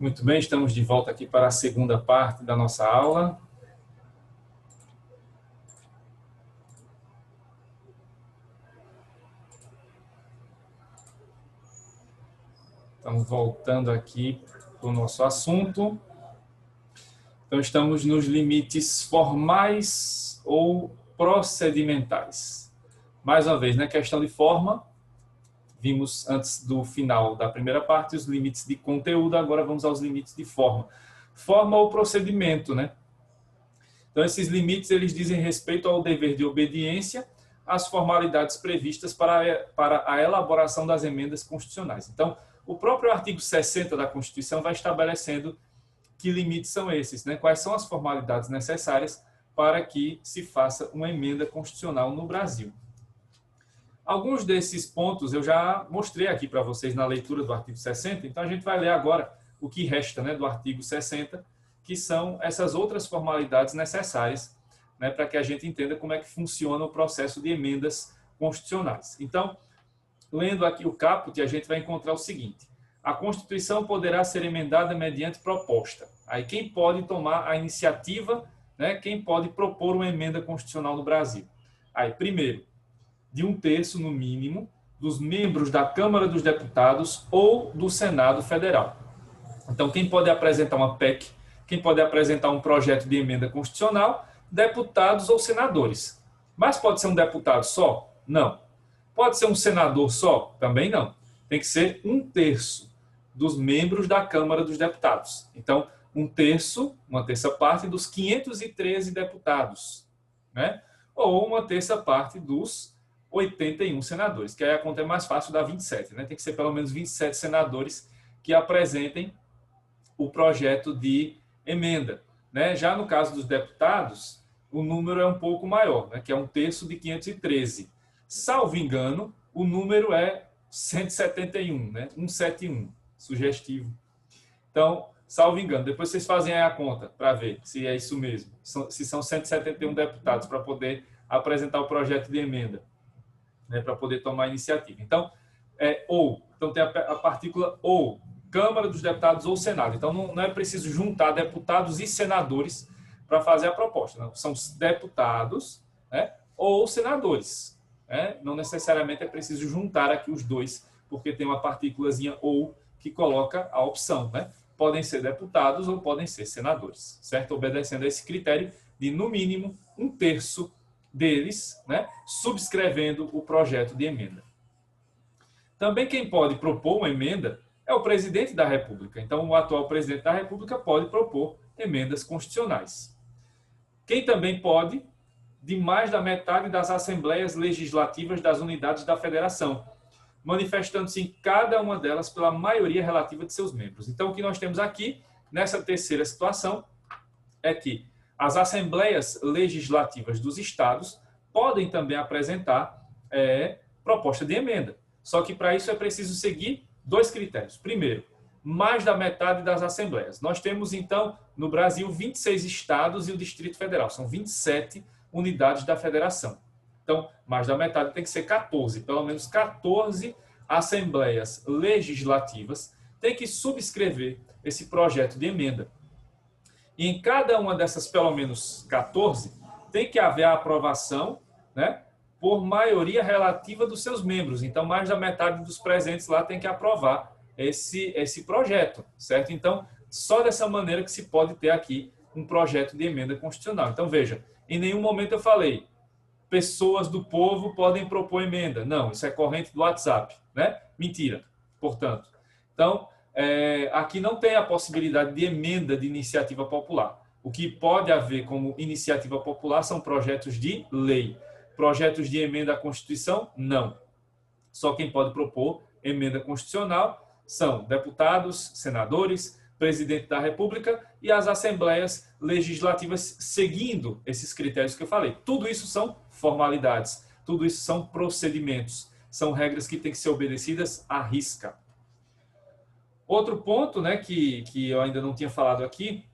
Muito bem, estamos de volta aqui para a segunda parte da nossa aula. Estamos voltando aqui para o nosso assunto. Então, estamos nos limites formais ou procedimentais. Mais uma vez, na questão de forma, vimos antes do final da primeira parte os limites de conteúdo, agora vamos aos limites de forma. Forma ou procedimento, né? Então, esses limites, eles dizem respeito ao dever de obediência às formalidades previstas para a elaboração das emendas constitucionais. Então, o próprio artigo 60 da Constituição vai estabelecendo que limites são esses, né? Quais são as formalidades necessárias para que se faça uma emenda constitucional no Brasil. Alguns desses pontos eu já mostrei aqui para vocês na leitura do artigo 60, então a gente vai ler agora o que resta, né, do artigo 60, que são essas outras formalidades necessárias, né, para que a gente entenda como é que funciona o processo de emendas constitucionais. Então, lendo aqui o caput, a gente vai encontrar o seguinte: a Constituição poderá ser emendada mediante proposta. Aí quem pode tomar a iniciativa, né, quem pode propor uma emenda constitucional no Brasil? Aí, primeiro, de 1/3, no mínimo, dos membros da Câmara dos Deputados ou do Senado Federal. Então, quem pode apresentar uma PEC, quem pode apresentar um projeto de emenda constitucional? Deputados ou senadores. Mas pode ser um deputado só? Não. Pode ser um senador só? Também não. Tem que ser 1/3 dos membros da Câmara dos Deputados. Então, 1/3, uma terça parte dos 513 deputados, né? Ou uma terça parte dos 81 senadores, que aí a conta é mais fácil, dá 27, né? Tem que ser pelo menos 27 senadores que apresentem o projeto de emenda, né? Já no caso dos deputados, o número é um pouco maior, né? Que é 1/3 de 513. Salvo engano, o número é 171, né? 171, sugestivo. Então, salvo engano, depois vocês fazem aí a conta para ver se é isso mesmo, se são 171 deputados para poder apresentar o projeto de emenda, né? Para poder tomar a iniciativa. Então, então tem a partícula ou, Câmara dos Deputados ou Senado. Então, não é preciso juntar deputados e senadores para fazer a proposta. Não. São deputados, né, ou senadores. Né? Não necessariamente é preciso juntar aqui os dois, porque tem uma partículazinha ou que coloca a opção. Né? Podem ser deputados ou podem ser senadores, certo? Obedecendo a esse critério de, no mínimo, 1/3 deles, né, subscrevendo o projeto de emenda. Também quem pode propor uma emenda é o presidente da República. Então, o atual presidente da República pode propor emendas constitucionais. Quem também pode, de mais da metade das assembleias legislativas das unidades da federação, manifestando-se em cada uma delas pela maioria relativa de seus membros. Então, o que nós temos aqui, nessa terceira situação, é que as assembleias legislativas dos estados podem também apresentar proposta de emenda. Só que para isso é preciso seguir 2 critérios. Primeiro, mais da metade das assembleias. Nós temos, então, no Brasil, 26 estados e o Distrito Federal. São 27 unidades da federação. Então, mais da metade tem que ser 14. Pelo menos 14 assembleias legislativas têm que subscrever esse projeto de emenda. E em cada uma dessas, pelo menos 14, tem que haver a aprovação, né, por maioria relativa dos seus membros. Então, mais da metade dos presentes lá tem que aprovar esse projeto, certo? Então, só dessa maneira que se pode ter aqui um projeto de emenda constitucional. Então, veja, em nenhum momento eu falei pessoas do povo podem propor emenda. Não, isso é corrente do WhatsApp, né? Mentira, portanto. Então, aqui não tem a possibilidade de emenda de iniciativa popular. O que pode haver como iniciativa popular são projetos de lei. Projetos de emenda à Constituição, não. Só quem pode propor emenda constitucional são deputados, senadores, presidente da República e as assembleias legislativas seguindo esses critérios que eu falei. Tudo isso são formalidades, tudo isso são procedimentos, são regras que têm que ser obedecidas à risca. Outro ponto, né, que eu ainda não tinha falado aqui,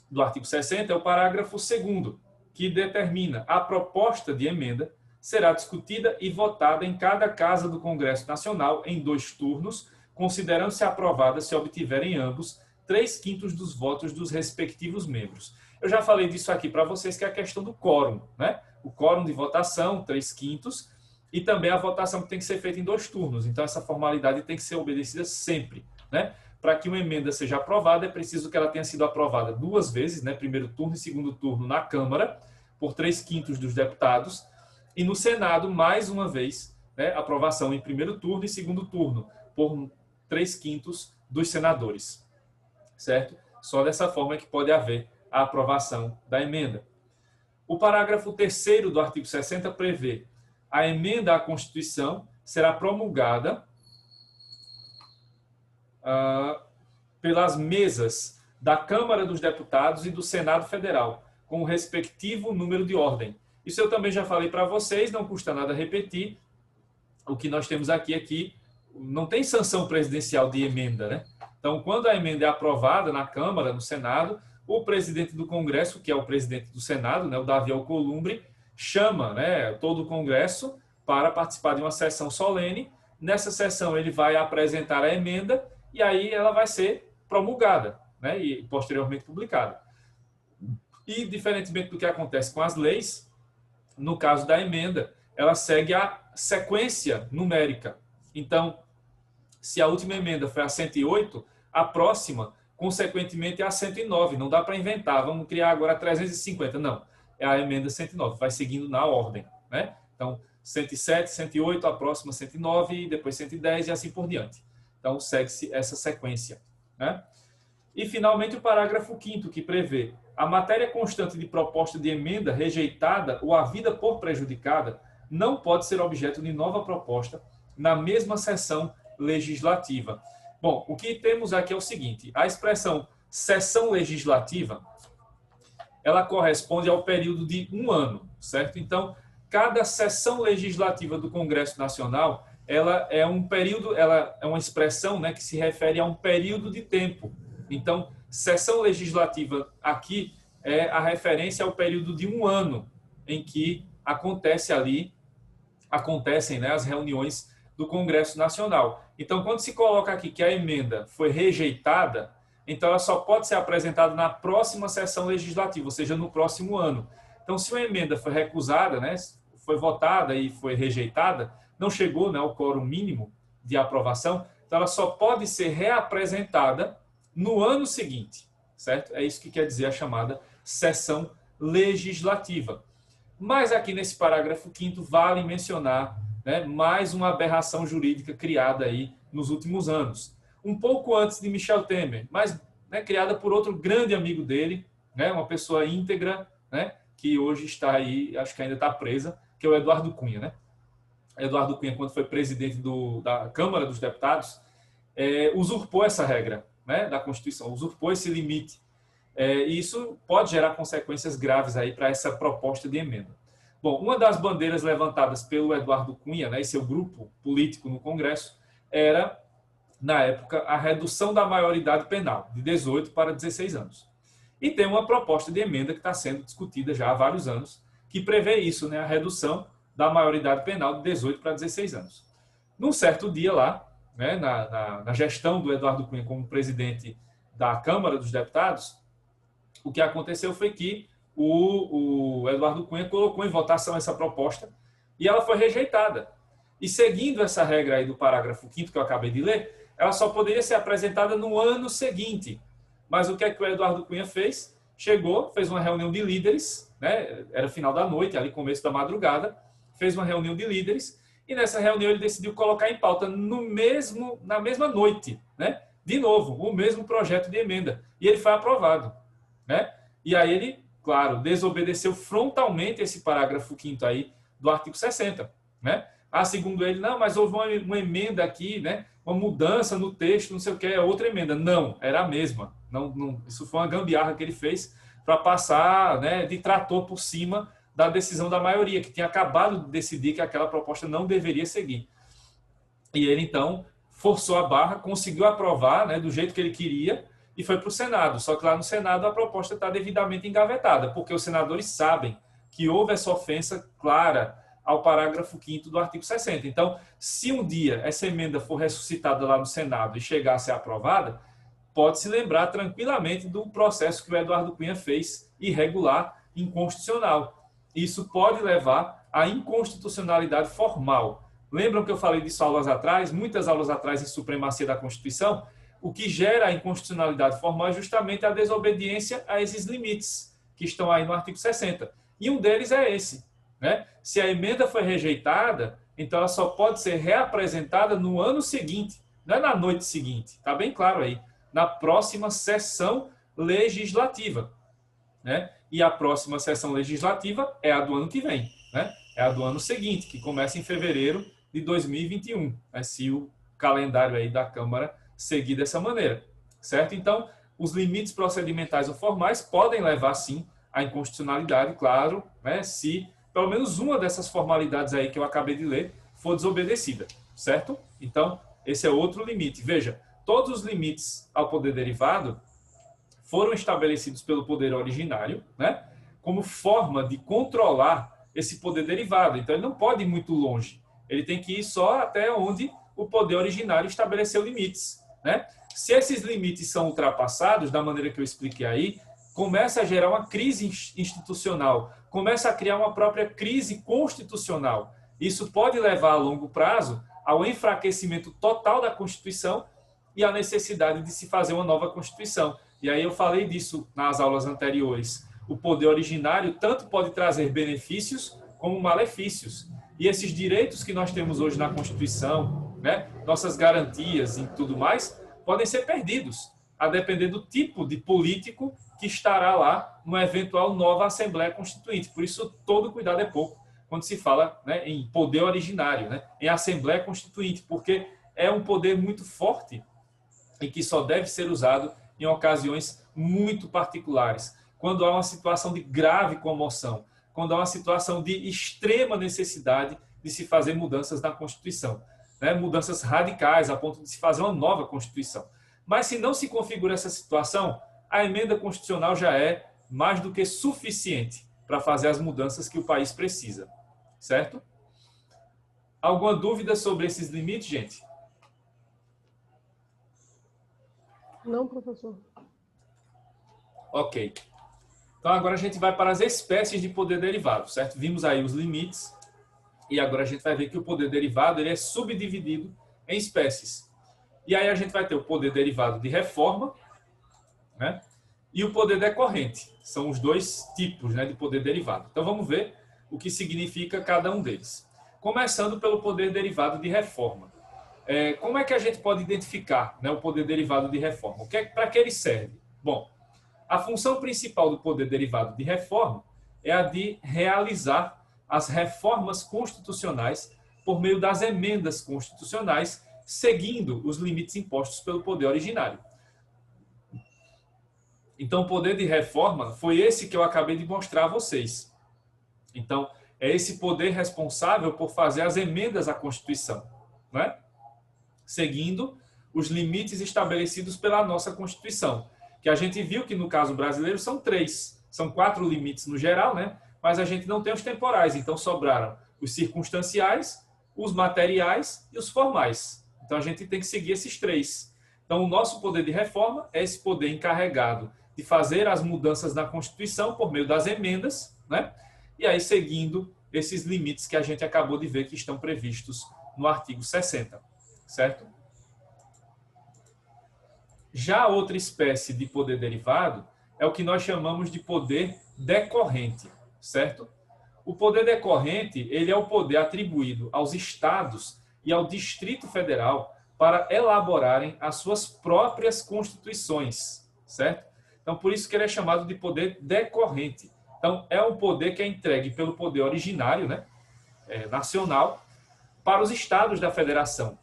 do artigo 60, é o parágrafo 2º, que determina a proposta de emenda será discutida e votada em cada casa do Congresso Nacional em 2 turnos, considerando-se aprovada se obtiverem ambos 3/5 dos votos dos respectivos membros. Eu já falei disso aqui para vocês, que é a questão do quórum, né? O quórum de votação, 3/5, e também a votação que tem que ser feita em 2 turnos. Então, essa formalidade tem que ser obedecida sempre, né? Para que uma emenda seja aprovada, é preciso que ela tenha sido aprovada 2 vezes, né? Primeiro turno e segundo turno na Câmara, por 3/5 dos deputados, e no Senado, mais uma vez, né? Aprovação em primeiro turno e segundo turno, por 3/5 dos senadores, certo? Só dessa forma é que pode haver a aprovação da emenda. O parágrafo 3º do artigo 60 prevê: a emenda à Constituição será promulgada pelas mesas da Câmara dos Deputados e do Senado Federal, com o respectivo número de ordem. Isso eu também já falei para vocês, não custa nada repetir. O que nós temos aqui é que não tem sanção presidencial de emenda, né? Então, quando a emenda é aprovada na Câmara, no Senado, o presidente do Congresso, que é o presidente do Senado, né, o Davi Alcolumbre, chama, né, todo o Congresso para participar de uma sessão solene. Nessa sessão, ele vai apresentar a emenda e aí ela vai ser promulgada, né, e posteriormente publicada. E, diferentemente do que acontece com as leis, no caso da emenda, ela segue a sequência numérica. Então, se a última emenda foi a 108, a próxima, consequentemente, é a 109. Não dá para inventar, vamos criar agora a 350. Não, é a emenda 109, vai seguindo na ordem, né? Então, 107, 108, a próxima 109, depois 110 e assim por diante. Então, segue-se essa sequência, né? E, finalmente, o parágrafo 5º, que prevê: a matéria constante de proposta de emenda rejeitada ou havida por prejudicada não pode ser objeto de nova proposta na mesma sessão legislativa. Bom, o que temos aqui é o seguinte: a expressão sessão legislativa, ela corresponde ao período de 1 ano, certo? Então, cada sessão legislativa do Congresso Nacional, ela é um período, ela é uma expressão, né, que se refere a um período de tempo. Então, sessão legislativa aqui é a referência ao período de 1 ano em que acontecem, né, as reuniões do Congresso Nacional. Então, quando se coloca aqui que a emenda foi rejeitada, então ela só pode ser apresentada na próxima sessão legislativa, ou seja, no próximo ano. Então, se uma emenda foi recusada, né, foi votada e foi rejeitada, não chegou, né, ao quórum mínimo de aprovação, então ela só pode ser reapresentada no ano seguinte, certo? É isso que quer dizer a chamada sessão legislativa. Mas aqui nesse parágrafo 5º vale mencionar, né, mais uma aberração jurídica criada aí nos últimos anos. Um pouco antes de Michel Temer, mas, né, criada por outro grande amigo dele, né, uma pessoa íntegra, né, que hoje está aí, acho que ainda está presa, que é o Eduardo Cunha, né? Eduardo Cunha, quando foi presidente da Câmara dos Deputados, usurpou essa regra, né, da Constituição, usurpou esse limite. E isso pode gerar consequências graves aí para essa proposta de emenda. Bom, uma das bandeiras levantadas pelo Eduardo Cunha, né, e seu grupo político no Congresso, era, na época, a redução da maioridade penal, de 18 para 16 anos. E tem uma proposta de emenda que está sendo discutida já há vários anos, que prevê isso, né, a redução da maioridade penal de 18 para 16 anos. Num certo dia lá, né, na gestão do Eduardo Cunha como presidente da Câmara dos Deputados, o que aconteceu foi que o Eduardo Cunha colocou em votação essa proposta e ela foi rejeitada. E seguindo essa regra aí do parágrafo 5º que eu acabei de ler, ela só poderia ser apresentada no ano seguinte. Mas o que é que o Eduardo Cunha fez? Chegou, fez uma reunião de líderes, né? Era final da noite, ali começo da madrugada, fez uma reunião de líderes e nessa reunião ele decidiu colocar em pauta na mesma noite, né? De novo, o mesmo projeto de emenda. E ele foi aprovado, né? E aí ele, claro, desobedeceu frontalmente esse parágrafo 5º aí do artigo 60, né? Segundo ele, não, mas houve uma emenda aqui, né? Uma mudança no texto, não sei o que, é outra emenda. Não, era a mesma. Não, isso foi uma gambiarra que ele fez para passar, né, de trator por cima da decisão da maioria, que tinha acabado de decidir que aquela proposta não deveria seguir. E ele, então, forçou a barra, conseguiu aprovar, né, do jeito que ele queria e foi para o Senado. Só que lá no Senado a proposta está devidamente engavetada, porque os senadores sabem que houve essa ofensa clara ao parágrafo 5º do artigo 60. Então, se um dia essa emenda for ressuscitada lá no Senado e chegar a ser aprovada, pode se lembrar tranquilamente do processo que o Eduardo Cunha fez, irregular, inconstitucional. Isso pode levar à inconstitucionalidade formal. Lembram que eu falei disso aulas atrás, muitas aulas atrás, em supremacia da Constituição? O que gera a inconstitucionalidade formal é justamente a desobediência a esses limites que estão aí no artigo 60. E um deles é esse, né? Se a emenda foi rejeitada, então ela só pode ser reapresentada no ano seguinte, não é na noite seguinte, está bem claro aí, na próxima sessão legislativa, né? E a próxima sessão legislativa é a do ano que vem, né? É a do ano seguinte, que começa em fevereiro de 2021, né? Se o calendário aí da Câmara seguir dessa maneira, certo? Então, os limites procedimentais ou formais podem levar, sim, à inconstitucionalidade, claro, né? Se pelo menos uma dessas formalidades aí que eu acabei de ler for desobedecida, certo? Então, esse é outro limite. Veja, todos os limites ao poder derivado foram estabelecidos pelo poder originário, né? Como forma de controlar esse poder derivado. Então, ele não pode ir muito longe. Ele tem que ir só até onde o poder originário estabeleceu limites, né? Se esses limites são ultrapassados, da maneira que eu expliquei aí, começa a gerar uma crise institucional, começa a criar uma própria crise constitucional. Isso pode levar a longo prazo ao enfraquecimento total da Constituição e à necessidade de se fazer uma nova Constituição. E aí eu falei disso nas aulas anteriores. O poder originário tanto pode trazer benefícios como malefícios. E esses direitos que nós temos hoje na Constituição, né, nossas garantias e tudo mais, podem ser perdidos, a depender do tipo de político que estará lá numa eventual nova Assembleia Constituinte. Por isso, todo cuidado é pouco quando se fala, né, em poder originário, né, em Assembleia Constituinte, porque é um poder muito forte e que só deve ser usado em ocasiões muito particulares, quando há uma situação de grave comoção, quando há uma situação de extrema necessidade de se fazer mudanças na Constituição, né, mudanças radicais a ponto de se fazer uma nova Constituição. Mas se não se configura essa situação, a emenda constitucional já é mais do que suficiente para fazer as mudanças que o país precisa, certo? Alguma dúvida sobre esses limites, gente? Não, professor. Ok. Então agora a gente vai para as espécies de poder derivado, certo? Vimos aí os limites e agora a gente vai ver que o poder derivado ele é subdividido em espécies. E aí a gente vai ter o poder derivado de reforma, né? E o poder decorrente. São os dois tipos, né, de poder derivado. Então vamos ver o que significa cada um deles. Começando pelo poder derivado de reforma. Como é que a gente pode identificar, né, o poder derivado de reforma? Para que ele serve? Bom, a função principal do poder derivado de reforma é a de realizar as reformas constitucionais por meio das emendas constitucionais, seguindo os limites impostos pelo poder originário. Então, o poder de reforma foi esse que eu acabei de mostrar a vocês. Então, é esse poder responsável por fazer as emendas à Constituição, né? Seguindo os limites estabelecidos pela nossa Constituição, que a gente viu que no caso brasileiro são 3, são 4 limites no geral, né? Mas a gente não tem os temporais, então sobraram os circunstanciais, os materiais e os formais. Então a gente tem que seguir esses 3. Então o nosso poder de reforma é esse poder encarregado de fazer as mudanças na Constituição por meio das emendas, né? E aí seguindo esses limites que a gente acabou de ver que estão previstos no artigo 60, certo? Já outra espécie de poder derivado é o que nós chamamos de poder decorrente, certo? O poder decorrente, ele é o poder atribuído aos estados e ao Distrito Federal para elaborarem as suas próprias constituições, certo? Então, por isso que ele é chamado de poder decorrente. Então, é um poder que é entregue pelo poder originário, né, nacional, para os estados da federação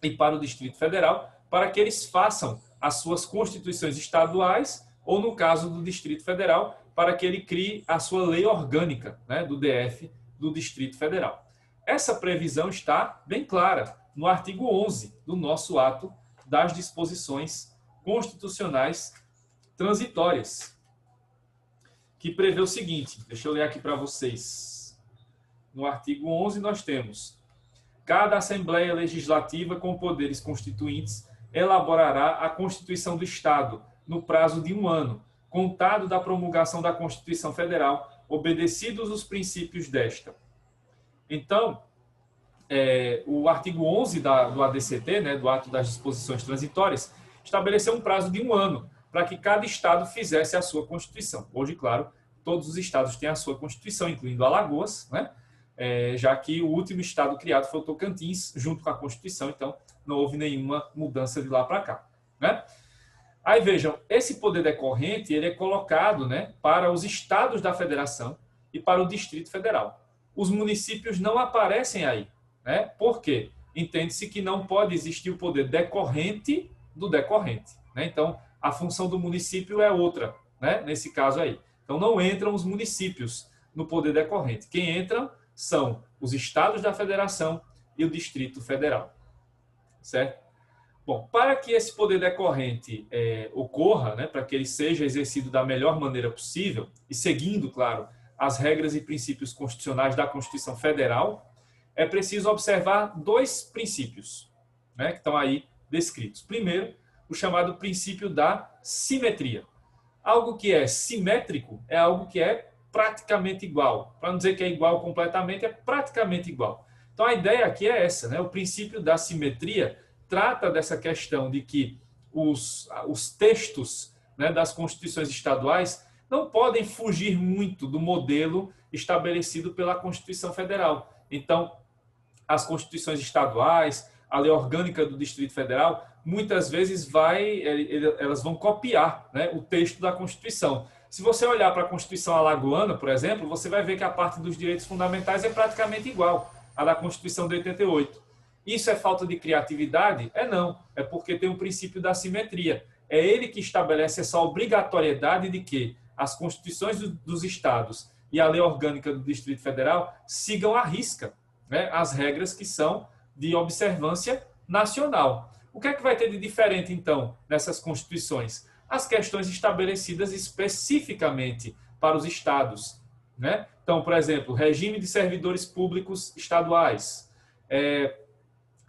e para o Distrito Federal, para que eles façam as suas constituições estaduais, ou no caso do Distrito Federal, para que ele crie a sua lei orgânica, né, do DF, do Distrito Federal. Essa previsão está bem clara no artigo 11 do nosso ato das disposições constitucionais transitórias, que prevê o seguinte, deixa eu ler aqui para vocês. No artigo 11 nós temos: cada Assembleia Legislativa com poderes constituintes elaborará a Constituição do Estado no prazo de 1 ano, contado da promulgação da Constituição Federal, obedecidos os princípios desta. Então, o artigo 11 do ADCT, né, do Ato das Disposições Transitórias, estabeleceu um prazo de 1 ano para que cada estado fizesse a sua Constituição. Hoje, claro, todos os estados têm a sua Constituição, incluindo Alagoas, né? Já que o último estado criado foi o Tocantins, junto com a Constituição, então não houve nenhuma mudança de lá para cá, né? Aí vejam, esse poder decorrente ele é colocado, né, para os estados da federação e para o Distrito Federal. Os municípios não aparecem aí, né? Por quê? Entende-se que não pode existir o poder decorrente do decorrente, né? Então, a função do município é outra, né, nesse caso aí. Então, não entram os municípios no poder decorrente. Quem entram são os estados da federação e o Distrito Federal, certo? Bom, para que esse poder decorrente ocorra, né, para que ele seja exercido da melhor maneira possível e seguindo, claro, as regras e princípios constitucionais da Constituição Federal, é preciso observar 2 princípios, né, que estão aí descritos. Primeiro, o chamado princípio da simetria. Algo que é simétrico é algo que é praticamente igual. Para não dizer que é igual completamente, é praticamente igual. Então, a ideia aqui é essa, né? O princípio da simetria trata dessa questão de que os textos, né, das constituições estaduais não podem fugir muito do modelo estabelecido pela Constituição Federal. Então, as constituições estaduais, a lei orgânica do Distrito Federal, muitas vezes elas vão copiar, né, o texto da Constituição. Se você olhar para a Constituição alagoana, por exemplo, você vai ver que a parte dos direitos fundamentais é praticamente igual à da Constituição de 88. Isso é falta de criatividade? Não. É porque tem um princípio da simetria. É ele que estabelece essa obrigatoriedade de que as constituições dos estados e a lei orgânica do Distrito Federal sigam à risca, né, as regras que são de observância nacional. O que é que vai ter de diferente, então, nessas constituições? As questões estabelecidas especificamente para os estados, né? Então, por exemplo, regime de servidores públicos estaduais,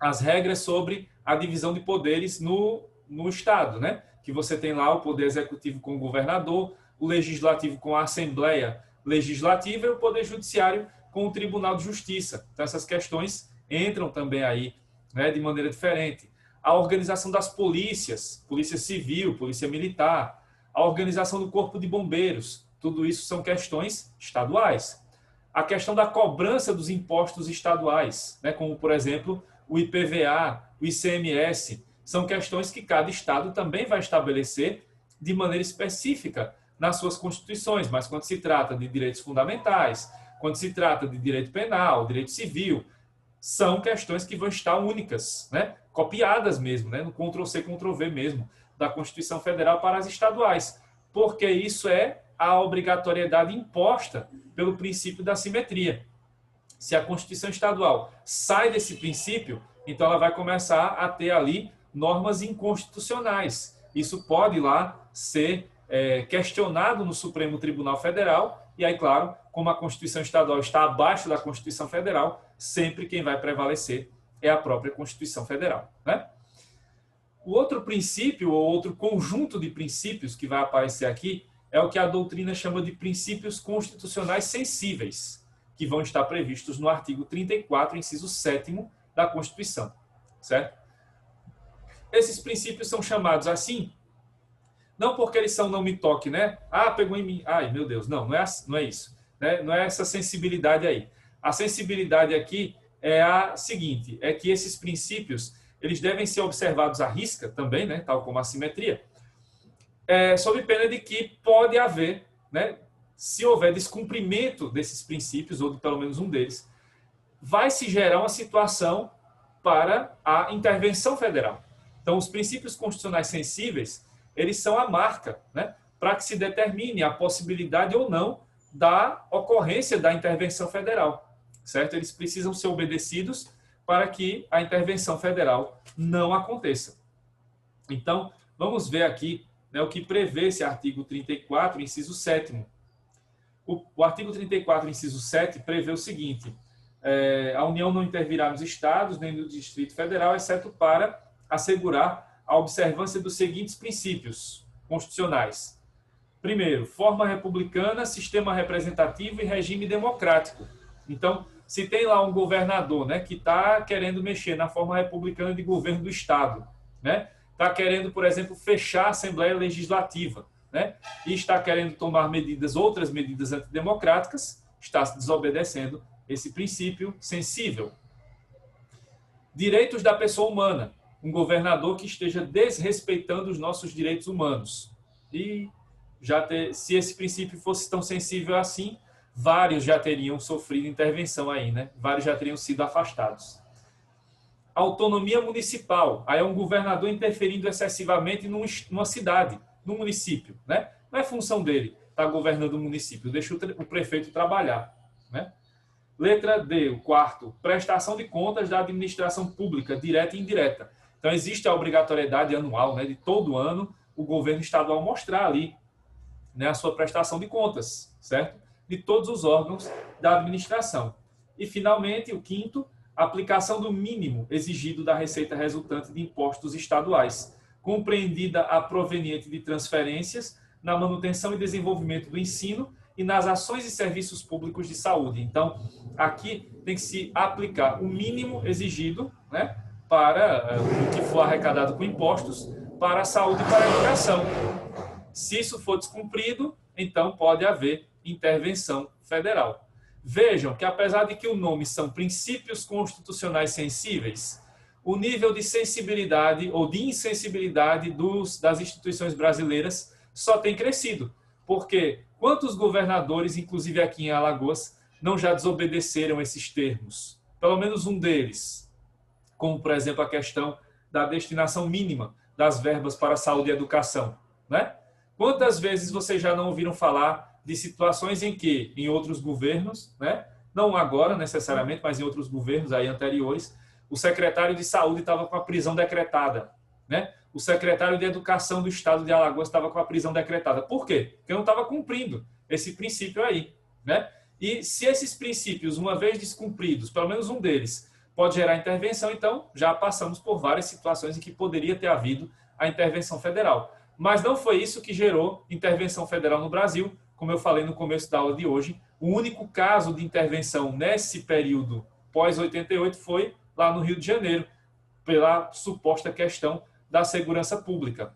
as regras sobre a divisão de poderes no estado, né? Que você tem lá o poder executivo com o governador, o legislativo com a Assembleia Legislativa e o poder judiciário com o Tribunal de Justiça. Então, essas questões entram também aí, né, de maneira diferente. A organização das polícias, polícia civil, polícia militar, a organização do corpo de bombeiros, tudo isso são questões estaduais. A questão da cobrança dos impostos estaduais, né, como, por exemplo, o IPVA, o ICMS, são questões que cada estado também vai estabelecer de maneira específica nas suas constituições, mas quando se trata de direitos fundamentais, quando se trata de direito penal, direito civil, são questões que vão estar únicas, né? Copiadas mesmo, né? No Ctrl+C, Ctrl+V mesmo, da Constituição Federal para as estaduais, porque isso é a obrigatoriedade imposta pelo princípio da simetria. Se a Constituição Estadual sai desse princípio, então ela vai começar a ter ali normas inconstitucionais. Isso pode lá ser questionado no Supremo Tribunal Federal, e aí, claro, como a Constituição Estadual está abaixo da Constituição Federal, sempre quem vai prevalecer é a própria Constituição Federal, né? O outro princípio, ou outro conjunto de princípios que vai aparecer aqui, é o que a doutrina chama de princípios constitucionais sensíveis, que vão estar previstos no artigo 34, inciso 7º da Constituição, certo? Esses princípios são chamados assim, não porque eles são não me toque, né? Ah, pegou em mim. Ai, meu Deus, não é isso. Né? Não é essa sensibilidade aí. A sensibilidade aqui é a seguinte, é que esses princípios, eles devem ser observados à risca também, né? Tal como a simetria, sob pena de que pode haver, né? Se houver descumprimento desses princípios, ou de pelo menos um deles, vai se gerar uma situação para a intervenção federal. Então, os princípios constitucionais sensíveis, eles são a marca, né, para que se determine a possibilidade ou não da ocorrência da intervenção federal, certo? Eles precisam ser obedecidos para que a intervenção federal não aconteça. Então, vamos ver aqui, né, o que prevê esse artigo 34, inciso 7º. O artigo 34, inciso 7, prevê o seguinte: a União não intervirá nos estados nem no Distrito Federal, exceto para assegurar a observância dos seguintes princípios constitucionais. Primeiro, forma republicana, sistema representativo e regime democrático. Então, se tem lá um governador, né, que está querendo mexer na forma republicana de governo do Estado, né, está querendo, por exemplo, fechar a Assembleia Legislativa, né, e está querendo tomar outras medidas antidemocráticas, está desobedecendo esse princípio sensível. Direitos da pessoa humana. Um governador que esteja desrespeitando os nossos direitos humanos. E se esse princípio fosse tão sensível assim, vários já teriam sofrido intervenção aí, né? Vários já teriam sido afastados. Autonomia municipal. Aí é um governador interferindo excessivamente numa cidade, num município, né? Não é função dele estar governando o município, deixa o prefeito trabalhar, né? Letra D, o quarto, prestação de contas da administração pública, direta e indireta. Então, existe a obrigatoriedade anual, né, de todo ano o governo estadual mostrar ali, né, a sua prestação de contas, certo? De todos os órgãos da administração. E, finalmente, o quinto, aplicação do mínimo exigido da receita resultante de impostos estaduais, compreendida a proveniente de transferências na manutenção e desenvolvimento do ensino e nas ações e serviços públicos de saúde. Então, aqui tem que se aplicar o mínimo exigido, né, para o que for arrecadado com impostos, para a saúde e para a educação. Se isso for descumprido, então pode haver intervenção federal. Vejam que, apesar de que o nome são princípios constitucionais sensíveis, o nível de sensibilidade ou de insensibilidade das instituições brasileiras só tem crescido. Porque quantos governadores, inclusive aqui em Alagoas, não já desobedeceram esses termos? Pelo menos um deles. Como, por exemplo, a questão da destinação mínima das verbas para saúde e educação, né? Quantas vezes vocês já não ouviram falar de situações em que, em outros governos, né, não agora necessariamente, mas em outros governos aí anteriores, o secretário de saúde estava com a prisão decretada, né? O secretário de educação do estado de Alagoas estava com a prisão decretada. Por quê? Porque não estava cumprindo esse princípio aí, né? E se esses princípios, uma vez descumpridos, pelo menos um deles, pode gerar intervenção, então já passamos por várias situações em que poderia ter havido a intervenção federal. Mas não foi isso que gerou intervenção federal no Brasil. Como eu falei no começo da aula de hoje, o único caso de intervenção nesse período pós-88 foi lá no Rio de Janeiro, pela suposta questão da segurança pública,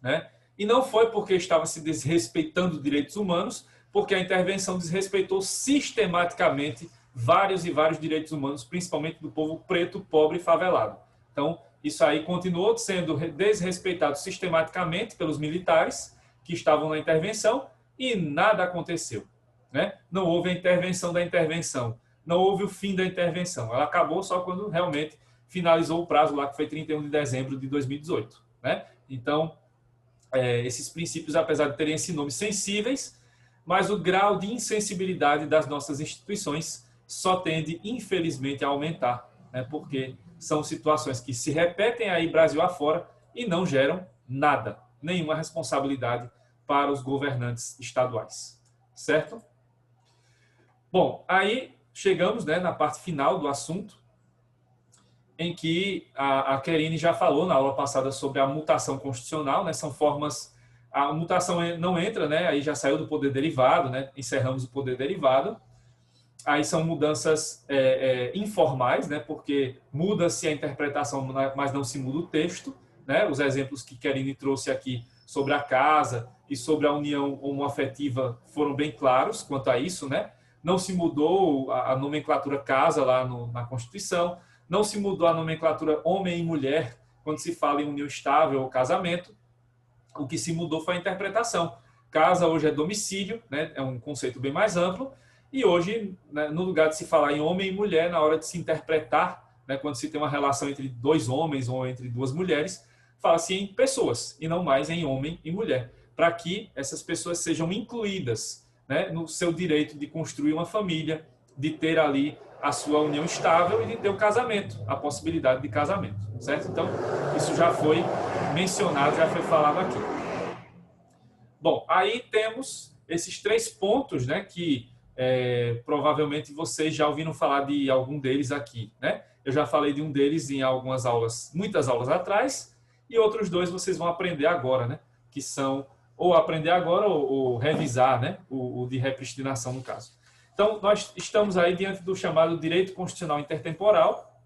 né? E não foi porque estava se desrespeitando direitos humanos, porque a intervenção desrespeitou sistematicamente vários e vários direitos humanos, principalmente do povo preto, pobre e favelado. Então, isso aí continuou sendo desrespeitado sistematicamente pelos militares que estavam na intervenção e nada aconteceu, né? Não houve a intervenção da intervenção, não houve o fim da intervenção. Ela acabou só quando realmente finalizou o prazo lá, que foi 31 de dezembro de 2018, né? Então, esses princípios, apesar de terem esse nome sensíveis, mas o grau de insensibilidade das nossas instituições só tende, infelizmente, a aumentar, né? Porque são situações que se repetem aí Brasil afora e não geram nada, nenhuma responsabilidade para os governantes estaduais, certo? Bom, aí chegamos, né, na parte final do assunto, em que a Querine já falou na aula passada sobre a mutação constitucional, né? São formas, a mutação não entra, né? Aí já saiu do poder derivado, né? Encerramos o poder derivado. Aí são mudanças informais, né? Porque muda-se a interpretação, mas não se muda o texto, né? Os exemplos que Querine trouxe aqui sobre a casa e sobre a união homoafetiva foram bem claros quanto a isso, né? Não se mudou a nomenclatura casa lá na Constituição, não se mudou a nomenclatura homem e mulher quando se fala em união estável ou casamento. O que se mudou foi a interpretação. Casa hoje é domicílio, né? É um conceito bem mais amplo. E hoje, né, no lugar de se falar em homem e mulher, na hora de se interpretar, né, quando se tem uma relação entre dois homens ou entre duas mulheres, fala-se em pessoas e não mais em homem e mulher, para que essas pessoas sejam incluídas, né, no seu direito de construir uma família, de ter ali a sua união estável e de ter o casamento, a possibilidade de casamento, certo? Então, isso já foi mencionado, já foi falado aqui. Bom, aí temos esses 3 pontos, né, que provavelmente vocês já ouviram falar de algum deles aqui, né? Eu já falei de um deles em algumas aulas, muitas aulas atrás, e outros dois vocês vão aprender agora, né? Que são, ou aprender agora ou revisar, né? O de repristinação, no caso. Então, nós estamos aí diante do chamado direito constitucional intertemporal,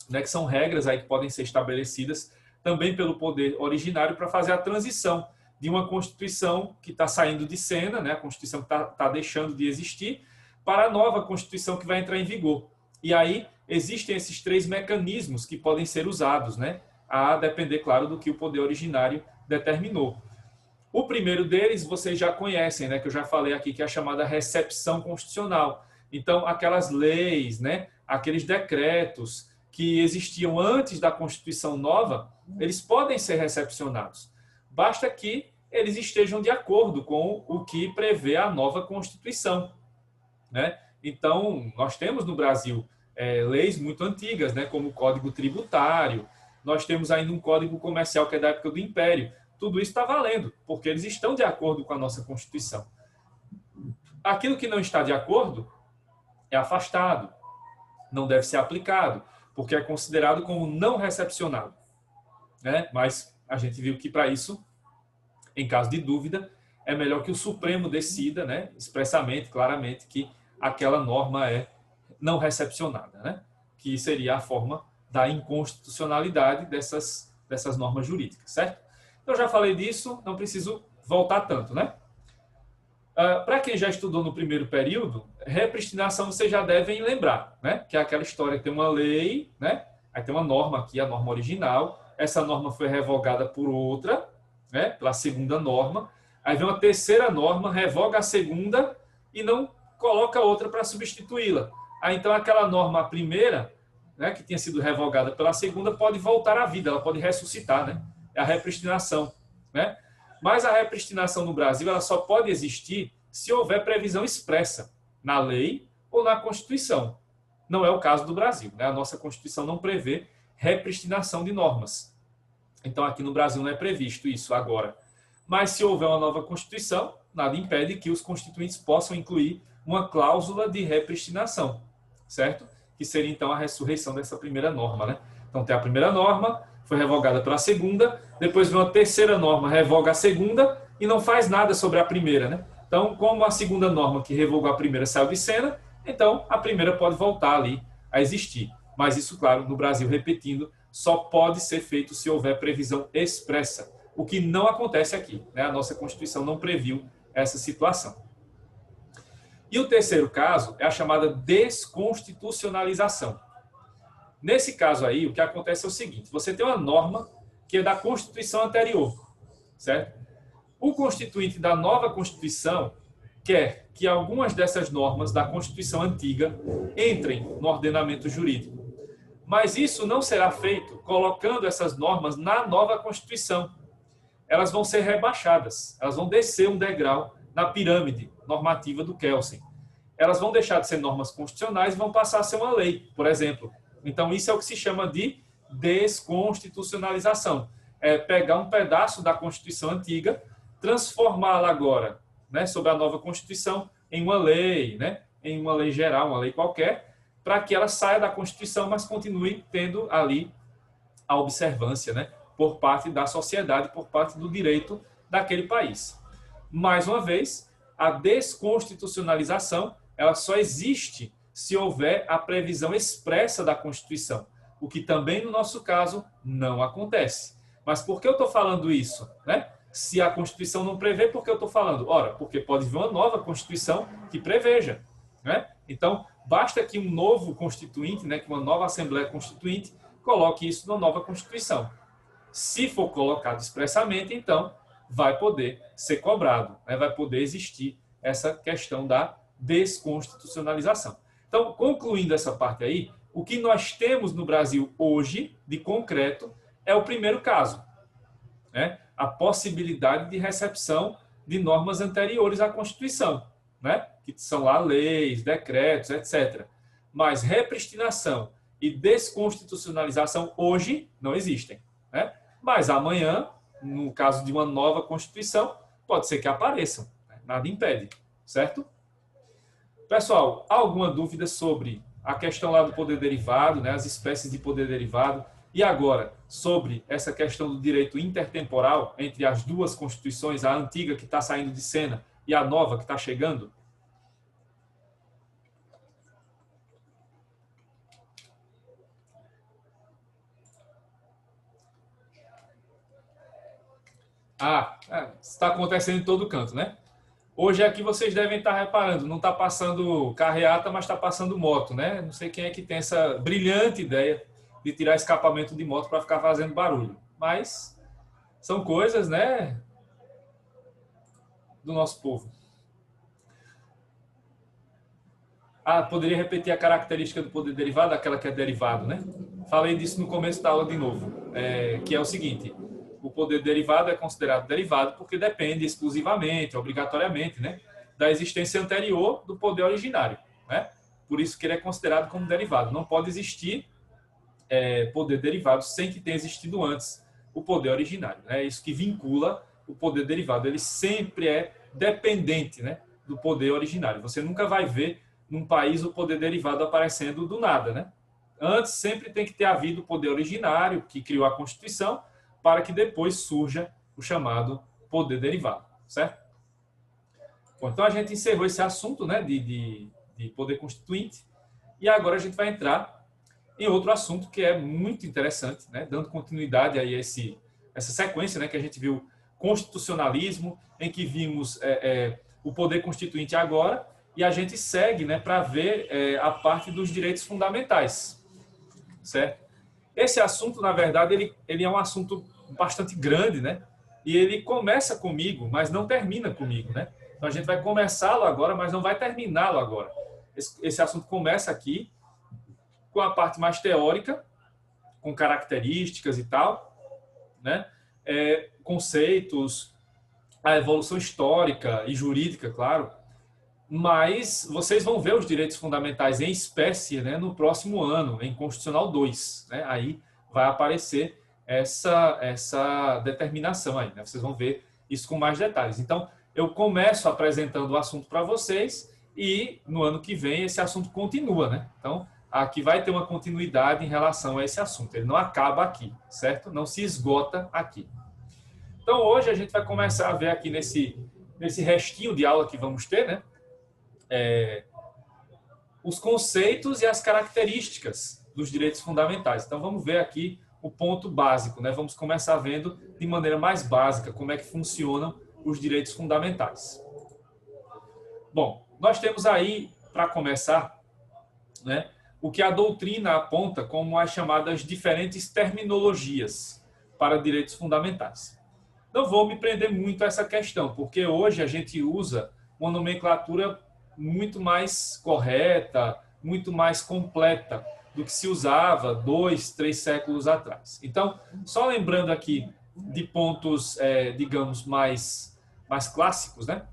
né? Que são regras aí que podem ser estabelecidas também pelo poder originário para fazer a transição de uma Constituição que está saindo de cena, né? A Constituição que está deixando de existir, para a nova Constituição que vai entrar em vigor. E aí existem esses três mecanismos que podem ser usados, né? A depender, claro, do que o poder originário determinou. O primeiro deles vocês já conhecem, né? Que eu já falei aqui, que é a chamada recepção constitucional. Então, aquelas leis, né? Aqueles decretos que existiam antes da Constituição nova, eles podem ser recepcionados. Basta que eles estejam de acordo com o que prevê a nova Constituição, né? Então, nós temos no Brasil leis muito antigas, né? Como o Código Tributário, nós temos ainda um Código Comercial que é da época do Império. Tudo isso está valendo, porque eles estão de acordo com a nossa Constituição. Aquilo que não está de acordo é afastado, não deve ser aplicado, porque é considerado como não recepcionado, né? Mas a gente viu que para isso, em caso de dúvida, é melhor que o Supremo decida, né? Expressamente, claramente, que aquela norma é não recepcionada, né? Que seria a forma da inconstitucionalidade dessas normas jurídicas, certo? Eu já falei disso, não preciso voltar tanto, né? Para quem já estudou no primeiro período, repristinação vocês já devem lembrar, né? Que é aquela história que tem uma lei, né? Aí tem uma norma aqui, a norma original. Essa norma foi revogada por outra, né? Pela segunda norma. Aí vem uma terceira norma, revoga a segunda e não coloca outra para substituí-la. Aí então aquela norma, a primeira, né? Que tinha sido revogada pela segunda, pode voltar à vida, ela pode ressuscitar, né? É a repristinação, né? Mas a repristinação no Brasil ela só pode existir se houver previsão expressa na lei ou na Constituição. Não é o caso do Brasil, né? A nossa Constituição não prevê repristinação de normas. Então, aqui no Brasil não é previsto isso agora. Mas se houver uma nova Constituição, nada impede que os constituintes possam incluir uma cláusula de repristinação, certo? Que seria, então, a ressurreição dessa primeira norma, né? Então, tem a primeira norma, foi revogada pela segunda, depois vem uma terceira norma, revoga a segunda e não faz nada sobre a primeira, né? Então, como a segunda norma que revogou a primeira saiu de cena, então a primeira pode voltar ali a existir. Mas isso, claro, no Brasil, repetindo, só pode ser feito se houver previsão expressa, o que não acontece aqui, né? A nossa Constituição não previu essa situação. E o terceiro caso é a chamada desconstitucionalização. Nesse caso aí, o que acontece é o seguinte, você tem uma norma que é da Constituição anterior, certo? O constituinte da nova Constituição quer que algumas dessas normas da Constituição antiga entrem no ordenamento jurídico. Mas isso não será feito colocando essas normas na nova Constituição. Elas vão ser rebaixadas, elas vão descer um degrau na pirâmide normativa do Kelsen. Elas vão deixar de ser normas constitucionais e vão passar a ser uma lei, por exemplo. Então, isso é o que se chama de desconstitucionalização. É pegar um pedaço da Constituição antiga, transformá-la agora, né, sob a nova Constituição, em uma lei, né, em uma lei geral, uma lei qualquer, para que ela saia da Constituição, mas continue tendo ali a observância, né, por parte da sociedade, por parte do direito daquele país. Mais uma vez, a desconstitucionalização ela só existe se houver a previsão expressa da Constituição, o que também, no nosso caso, não acontece. Mas por que eu estou falando isso, né? Se a Constituição não prevê, por que eu estou falando? Ora, porque pode vir uma nova Constituição que preveja, né? Então, basta que um novo constituinte, né, que uma nova Assembleia Constituinte, coloque isso na nova Constituição. Se for colocado expressamente, então, vai poder ser cobrado, né? Vai poder existir essa questão da desconstitucionalização. Então, concluindo essa parte aí, o que nós temos no Brasil hoje, de concreto, é o primeiro caso, né? A possibilidade de recepção de normas anteriores à Constituição, né? Que são lá leis, decretos, etc. Mas repristinação e desconstitucionalização hoje não existem, né? Mas amanhã, no caso de uma nova Constituição, pode ser que apareçam, né? Nada impede, certo? Pessoal, há alguma dúvida sobre a questão lá do poder derivado, né? As espécies de poder derivado E agora, sobre essa questão do direito intertemporal entre as duas constituições, a antiga que está saindo de cena e a nova que está chegando? Está acontecendo em todo canto, né? Hoje aqui vocês devem estar reparando, não está passando carreata, mas está passando moto, né? Não sei quem é que tem essa brilhante ideia de tirar escapamento de moto para ficar fazendo barulho. Mas são coisas, né, do nosso povo. Poderia repetir a característica do poder derivado, aquela que é derivado, né? Falei disso no começo da aula de novo, que é o seguinte: o poder derivado é considerado derivado porque depende exclusivamente, obrigatoriamente, né, da existência anterior do poder originário, né? Por isso que ele é considerado como derivado. Não pode existir poder derivado sem que tenha existido antes o poder originário. É isso que vincula o poder derivado. Ele sempre é dependente, né, do poder originário. Você nunca vai ver num país o poder derivado aparecendo do nada, né? Antes sempre tem que ter havido o poder originário que criou a Constituição para que depois surja o chamado poder derivado, certo? Bom, então a gente encerrou esse assunto, né, de poder constituinte e agora a gente vai entrar em outro assunto que é muito interessante, né, dando continuidade aí a essa sequência, né, que a gente viu constitucionalismo, em que vimos o poder constituinte agora, e a gente segue, né, para ver a parte dos direitos fundamentais, certo? Esse assunto, na verdade, ele é um assunto bastante grande, né? E ele começa comigo, mas não termina comigo, né? Então a gente vai começá-lo agora, mas não vai terminá-lo agora. Esse assunto começa aqui com a parte mais teórica, com características e tal, né? Conceitos, a evolução histórica e jurídica, claro. Mas vocês vão ver os direitos fundamentais em espécie, né, no próximo ano, em Constitucional 2. Né? Aí vai aparecer essa determinação aí. Né? Vocês vão ver isso com mais detalhes. Então, eu começo apresentando o assunto para vocês e no ano que vem esse assunto continua. Né? Então, aqui vai ter uma continuidade em relação a esse assunto. Ele não acaba aqui, certo? Não se esgota aqui. Então, hoje a gente vai começar a ver aqui nesse restinho de aula que vamos ter, né? Os conceitos e as características dos direitos fundamentais. Então, vamos ver aqui o ponto básico, né? Vamos começar vendo de maneira mais básica como é que funcionam os direitos fundamentais. Bom, nós temos aí, para começar, né, o que a doutrina aponta como as chamadas diferentes terminologias para direitos fundamentais. Não vou me prender muito a essa questão, porque hoje a gente usa uma nomenclatura muito mais correta, muito mais completa do que se usava 2, 3 séculos atrás. Então, só lembrando aqui de pontos, digamos, mais clássicos, né?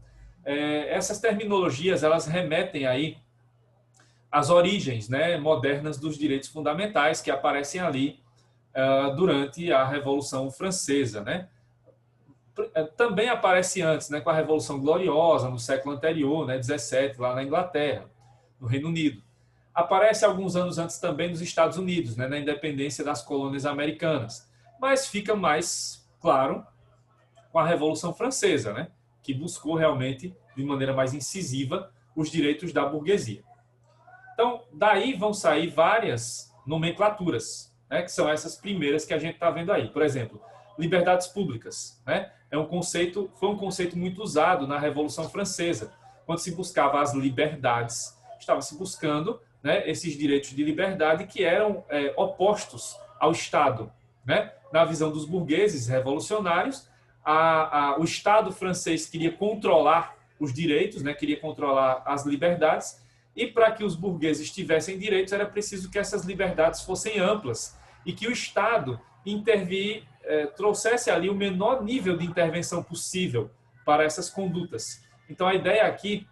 Essas terminologias, elas remetem aí às origens, né, modernas dos direitos fundamentais que aparecem ali durante a Revolução Francesa, né? Também aparece antes, né, com a Revolução Gloriosa, no século anterior, né, 17, lá na Inglaterra, no Reino Unido. Aparece alguns anos antes também nos Estados Unidos, né, na independência das colônias americanas. Mas fica mais claro com a Revolução Francesa, né, que buscou realmente, de maneira mais incisiva, os direitos da burguesia. Então, daí vão sair várias nomenclaturas, né, que são essas primeiras que a gente está vendo aí. Por exemplo, liberdades públicas, né? Foi um conceito muito usado na Revolução Francesa. Quando se buscava as liberdades, estava se buscando, né, esses direitos de liberdade que eram opostos ao Estado. Né? Na visão dos burgueses revolucionários, o Estado francês queria controlar os direitos, né, queria controlar as liberdades, e para que os burgueses tivessem direitos era preciso que essas liberdades fossem amplas e que o Estado trouxesse ali o menor nível de intervenção possível para essas condutas. Então, a ideia aqui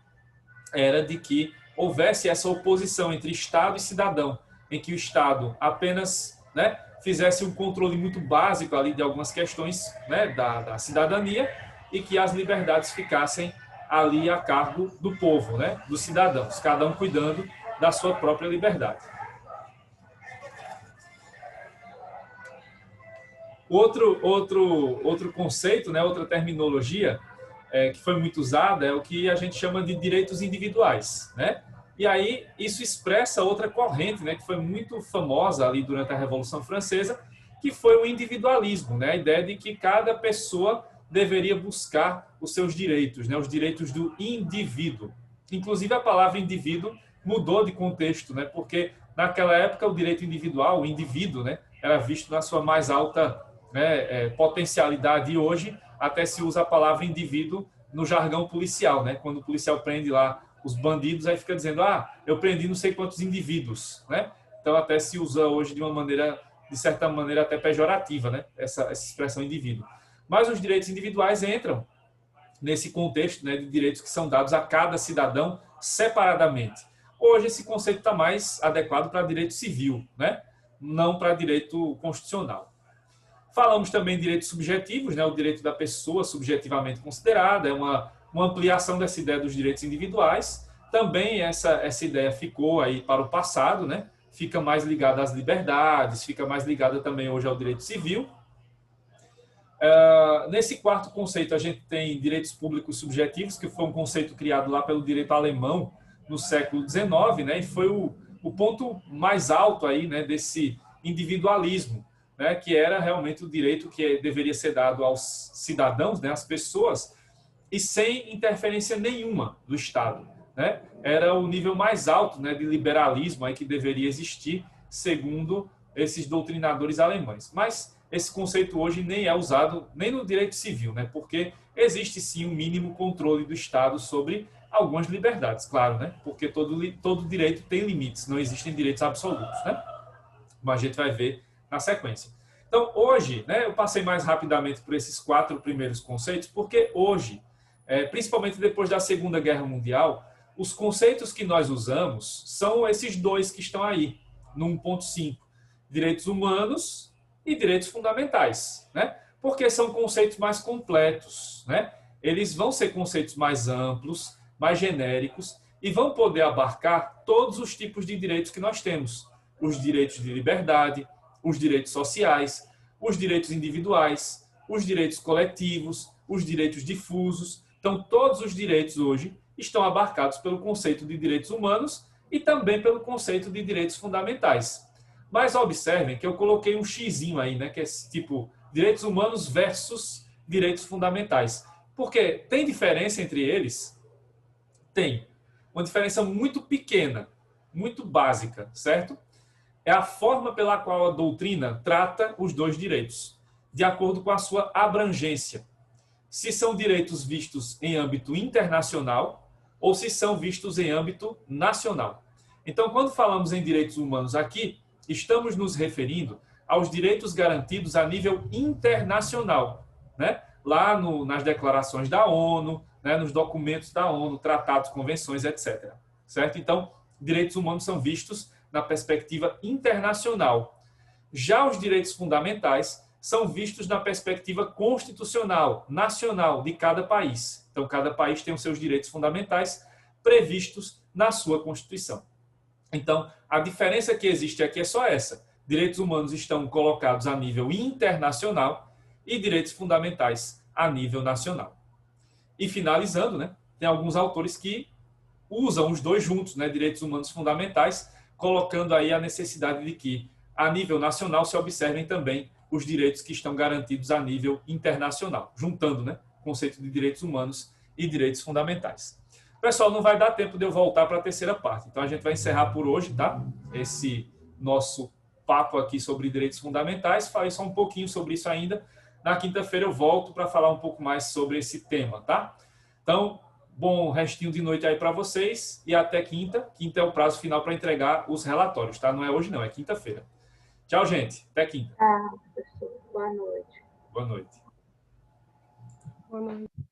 era de que houvesse essa oposição entre Estado e cidadão, em que o Estado apenas, né, fizesse um controle muito básico ali de algumas questões, né, da cidadania, e que as liberdades ficassem ali a cargo do povo, né, dos cidadãos, cada um cuidando da sua própria liberdade. Outro conceito, né, outra terminologia que foi muito usada é o que a gente chama de direitos individuais, né? E aí isso expressa outra corrente, né, que foi muito famosa ali durante a Revolução Francesa, que foi o individualismo, né? A ideia de que cada pessoa deveria buscar os seus direitos, né? Os direitos do indivíduo. Inclusive a palavra indivíduo mudou de contexto, né? Porque naquela época o direito individual, o indivíduo, né, era visto na sua mais alta, né, potencialidade, e hoje até se usa a palavra indivíduo no jargão policial, né? Quando o policial prende lá os bandidos, aí fica dizendo, eu prendi não sei quantos indivíduos, né? Então até se usa hoje de uma maneira, de certa maneira até pejorativa, né? Essa expressão indivíduo. Mas os direitos individuais entram nesse contexto, né, de direitos que são dados a cada cidadão separadamente. Hoje esse conceito está mais adequado para direito civil, né? Não para direito constitucional. Falamos também de direitos subjetivos, né? O direito da pessoa subjetivamente considerada, é uma ampliação dessa ideia dos direitos individuais. Também essa ideia ficou aí para o passado, né? Fica mais ligada às liberdades, fica mais ligada também hoje ao direito civil. Nesse quarto conceito, a gente tem direitos públicos subjetivos, que foi um conceito criado lá pelo direito alemão no século XIX, né? E foi o ponto mais alto aí, né, desse individualismo, né, que era realmente o direito que deveria ser dado aos cidadãos, né, às pessoas, e sem interferência nenhuma do Estado, né? Era o nível mais alto, né, de liberalismo aí que deveria existir, segundo esses doutrinadores alemães. Mas esse conceito hoje nem é usado nem no direito civil, né? Porque existe sim um mínimo controle do Estado sobre algumas liberdades, claro, né? Porque todo direito tem limites, não existem direitos absolutos, né? Mas a gente vai ver na sequência. Então, hoje, né, eu passei mais rapidamente por esses 4 primeiros conceitos, porque hoje, principalmente depois da Segunda Guerra Mundial, os conceitos que nós usamos são esses 2 que estão aí, no 1.5, direitos humanos e direitos fundamentais, né? Porque são conceitos mais completos, né? Eles vão ser conceitos mais amplos, mais genéricos e vão poder abarcar todos os tipos de direitos que nós temos. Os direitos de liberdade, os direitos sociais, os direitos individuais, os direitos coletivos, os direitos difusos. Então, todos os direitos hoje estão abarcados pelo conceito de direitos humanos e também pelo conceito de direitos fundamentais. Mas observem que eu coloquei um xizinho aí, né, que é tipo direitos humanos versus direitos fundamentais. Porque tem diferença entre eles? Tem. Uma diferença muito pequena, muito básica, certo? É a forma pela qual a doutrina trata os 2 direitos, de acordo com a sua abrangência. Se são direitos vistos em âmbito internacional ou se são vistos em âmbito nacional. Então, quando falamos em direitos humanos aqui, estamos nos referindo aos direitos garantidos a nível internacional, né? Lá nas declarações da ONU, né? Nos documentos da ONU, tratados, convenções, etc. Certo? Então, direitos humanos são vistos na perspectiva internacional. Já os direitos fundamentais são vistos na perspectiva constitucional, nacional, de cada país. Então, cada país tem os seus direitos fundamentais previstos na sua Constituição. Então, a diferença que existe aqui é só essa. Direitos humanos estão colocados a nível internacional e direitos fundamentais a nível nacional. E finalizando, né, tem alguns autores que usam os 2 juntos, né, direitos humanos fundamentais, colocando aí a necessidade de que, a nível nacional, se observem também os direitos que estão garantidos a nível internacional, juntando, né, o conceito de direitos humanos e direitos fundamentais. Pessoal, não vai dar tempo de eu voltar para a terceira parte. Então, a gente vai encerrar por hoje, tá? Esse nosso papo aqui sobre direitos fundamentais. Falei só um pouquinho sobre isso ainda. Na quinta-feira eu volto para falar um pouco mais sobre esse tema, tá? Então, bom restinho de noite aí para vocês e até quinta. Quinta é o prazo final para entregar os relatórios, tá? Não é hoje não, é quinta-feira. Tchau, gente. Até quinta. Professor. Boa noite. Boa noite. Boa noite.